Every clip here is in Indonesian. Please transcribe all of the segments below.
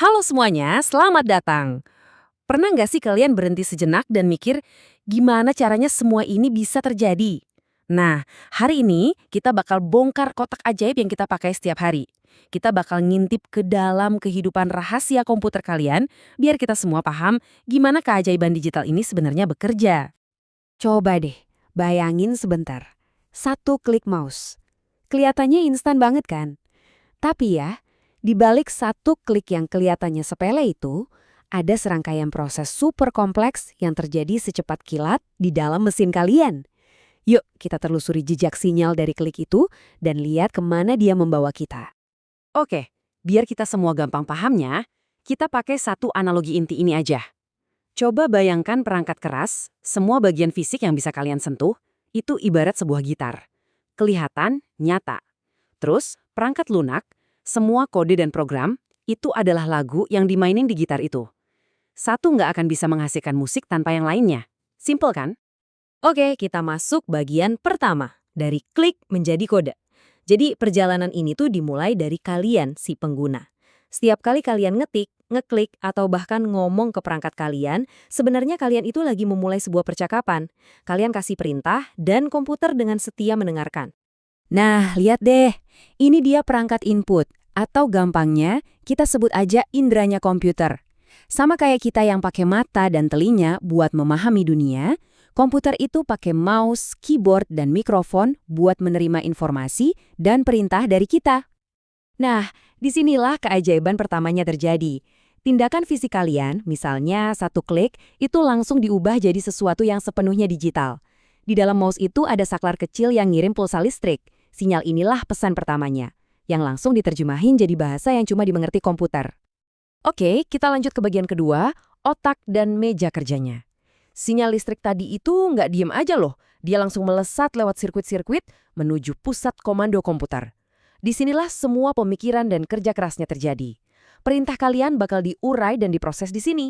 Halo semuanya, selamat datang. Pernah nggak sih kalian berhenti sejenak dan mikir, gimana caranya semua ini bisa terjadi? Nah, hari ini kita bakal bongkar kotak ajaib yang kita pakai setiap hari. Kita bakal ngintip ke dalam kehidupan rahasia komputer kalian, biar kita semua paham gimana keajaiban digital ini sebenarnya bekerja. Coba deh, bayangin sebentar. Satu klik mouse. Kelihatannya instan banget kan? Tapi ya, di balik satu klik yang kelihatannya sepele itu, ada serangkaian proses super kompleks yang terjadi secepat kilat di dalam mesin kalian. Yuk, kita telusuri jejak sinyal dari klik itu dan lihat kemana dia membawa kita. Oke, biar kita semua gampang pahamnya, kita pakai satu analogi inti ini aja. Coba bayangkan perangkat keras, semua bagian fisik yang bisa kalian sentuh, itu ibarat sebuah gitar. Kelihatan, nyata. Terus, perangkat lunak, semua kode dan program, itu adalah lagu yang dimainin di gitar itu. Satu nggak akan bisa menghasilkan musik tanpa yang lainnya. Simple kan? Oke, kita masuk bagian pertama, dari klik menjadi kode. Jadi perjalanan ini tuh dimulai dari kalian, si pengguna. Setiap kali kalian ngetik, ngeklik, atau bahkan ngomong ke perangkat kalian, sebenarnya kalian itu lagi memulai sebuah percakapan. Kalian kasih perintah, dan komputer dengan setia mendengarkan. Nah, lihat deh. Ini dia perangkat input, atau gampangnya kita sebut aja indranya komputer. Sama kayak kita yang pakai mata dan telinga buat memahami dunia, komputer itu pakai mouse, keyboard, dan mikrofon buat menerima informasi dan perintah dari kita. Nah, disinilah keajaiban pertamanya terjadi. Tindakan fisik kalian, misalnya satu klik, itu langsung diubah jadi sesuatu yang sepenuhnya digital. Di dalam mouse itu ada saklar kecil yang ngirim pulsa listrik. Sinyal inilah pesan pertamanya, yang langsung diterjemahin jadi bahasa yang cuma dimengerti komputer. Oke, kita lanjut ke bagian kedua, otak dan meja kerjanya. Sinyal listrik tadi itu nggak diem aja loh, dia langsung melesat lewat sirkuit-sirkuit menuju pusat komando komputer. Disinilah semua pemikiran dan kerja kerasnya terjadi. Perintah kalian bakal diurai dan diproses di sini.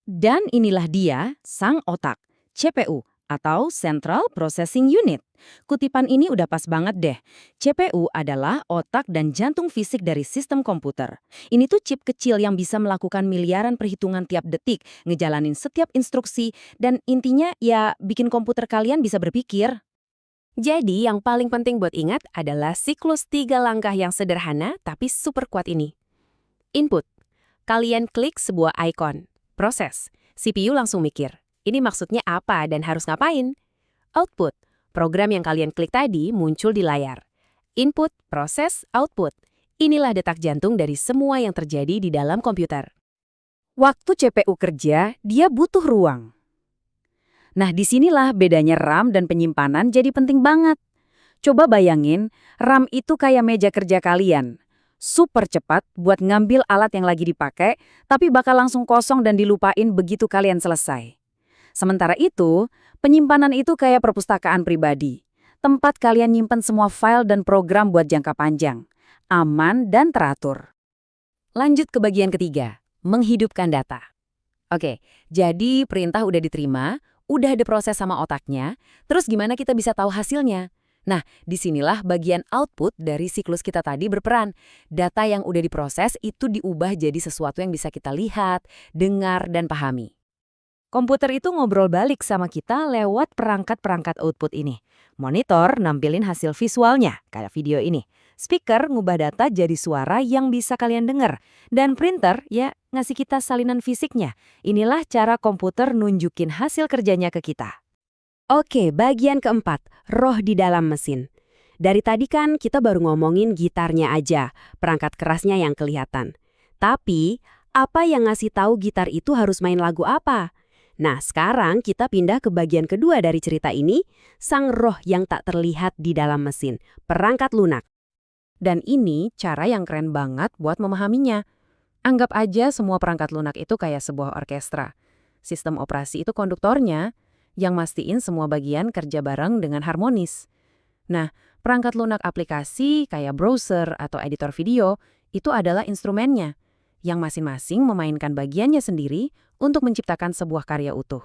Dan inilah dia, sang otak, CPU, atau Central Processing Unit. Kutipan ini udah pas banget deh. CPU adalah otak dan jantung fisik dari sistem komputer. Ini tuh chip kecil yang bisa melakukan miliaran perhitungan tiap detik, ngejalanin setiap instruksi, dan intinya ya bikin komputer kalian bisa berpikir. Jadi yang paling penting buat ingat adalah siklus 3 langkah yang sederhana tapi super kuat ini. Input. Kalian klik sebuah icon. Proses. CPU langsung mikir. Ini maksudnya apa dan harus ngapain? Output. Program yang kalian klik tadi muncul di layar. Input, proses, output. Inilah detak jantung dari semua yang terjadi di dalam komputer. Waktu CPU kerja, dia butuh ruang. Nah, disinilah bedanya RAM dan penyimpanan jadi penting banget. Coba bayangin, RAM itu kayak meja kerja kalian. Super cepat buat ngambil alat yang lagi dipakai, tapi bakal langsung kosong dan dilupain begitu kalian selesai. Sementara itu, penyimpanan itu kayak perpustakaan pribadi. Tempat kalian nyimpen semua file dan program buat jangka panjang. Aman dan teratur. Lanjut ke bagian ketiga, menghidupkan data. Oke, jadi perintah udah diterima, udah ada proses sama otaknya, terus gimana kita bisa tahu hasilnya? Nah, disinilah bagian output dari siklus kita tadi berperan. Data yang udah diproses itu diubah jadi sesuatu yang bisa kita lihat, dengar, dan pahami. Komputer itu ngobrol balik sama kita lewat perangkat-perangkat output ini. Monitor nampilin hasil visualnya, kayak video ini. Speaker ngubah data jadi suara yang bisa kalian dengar. Dan printer, ya, ngasih kita salinan fisiknya. Inilah cara komputer nunjukin hasil kerjanya ke kita. Oke, bagian keempat, roh di dalam mesin. Dari tadi kan kita baru ngomongin gitarnya aja, perangkat kerasnya yang kelihatan. Tapi, apa yang ngasih tahu gitar itu harus main lagu apa? Nah, sekarang kita pindah ke bagian kedua dari cerita ini, sang roh yang tak terlihat di dalam mesin, perangkat lunak. Dan ini cara yang keren banget buat memahaminya. Anggap aja semua perangkat lunak itu kayak sebuah orkestra. Sistem operasi itu konduktornya, yang mastiin semua bagian kerja bareng dengan harmonis. Nah, perangkat lunak aplikasi kayak browser atau editor video itu adalah instrumennya, yang masing-masing memainkan bagiannya sendiri untuk menciptakan sebuah karya utuh.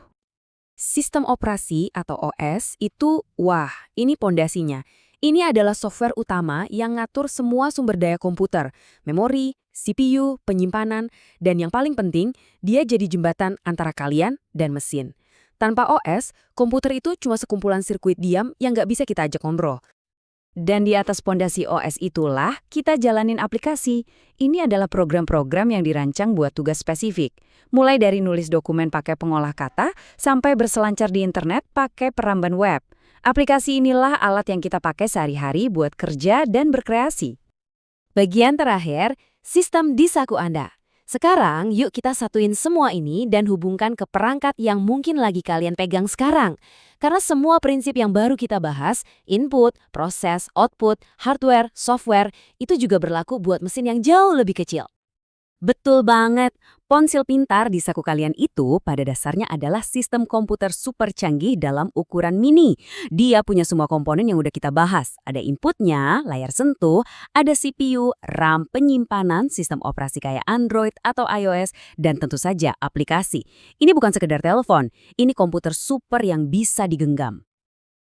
Sistem operasi atau OS itu, wah, ini pondasinya. Ini adalah software utama yang ngatur semua sumber daya komputer, memori, CPU, penyimpanan, dan yang paling penting, dia jadi jembatan antara kalian dan mesin. Tanpa OS, komputer itu cuma sekumpulan sirkuit diam yang nggak bisa kita ajak ngobrol. Dan di atas pondasi OS itulah kita jalanin aplikasi. Ini adalah program-program yang dirancang buat tugas spesifik. Mulai dari nulis dokumen pakai pengolah kata, sampai berselancar di internet pakai peramban web. Aplikasi inilah alat yang kita pakai sehari-hari buat kerja dan berkreasi. Bagian terakhir, sistem di saku Anda. Sekarang, yuk kita satuin semua ini dan hubungkan ke perangkat yang mungkin lagi kalian pegang sekarang. Karena semua prinsip yang baru kita bahas, input, proses, output, hardware, software, itu juga berlaku buat mesin yang jauh lebih kecil. Betul banget. Ponsel pintar di saku kalian itu pada dasarnya adalah sistem komputer super canggih dalam ukuran mini. Dia punya semua komponen yang udah kita bahas. Ada inputnya, layar sentuh, ada CPU, RAM, penyimpanan, sistem operasi kayak Android atau iOS, dan tentu saja aplikasi. Ini bukan sekedar telepon, ini komputer super yang bisa digenggam.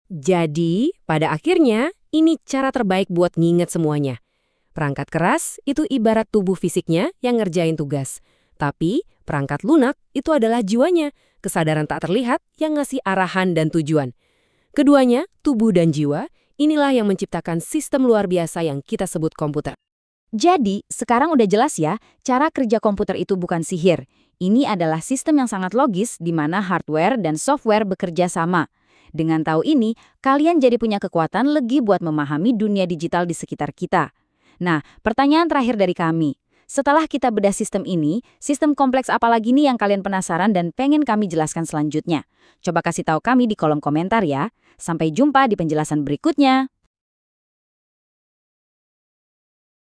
Jadi, pada akhirnya, ini cara terbaik buat nginget semuanya. Perangkat keras itu ibarat tubuh fisiknya yang ngerjain tugas. Tapi perangkat lunak itu adalah jiwanya, kesadaran tak terlihat yang ngasih arahan dan tujuan. Keduanya, tubuh dan jiwa, inilah yang menciptakan sistem luar biasa yang kita sebut komputer. Jadi, sekarang udah jelas ya, cara kerja komputer itu bukan sihir. Ini adalah sistem yang sangat logis di mana hardware dan software bekerja sama. Dengan tahu ini, kalian jadi punya kekuatan lagi buat memahami dunia digital di sekitar kita. Nah, pertanyaan terakhir dari kami. Setelah kita bedah sistem ini, sistem kompleks apa lagi nih yang kalian penasaran dan pengen kami jelaskan selanjutnya? Coba kasih tahu kami di kolom komentar ya. Sampai jumpa di penjelasan berikutnya.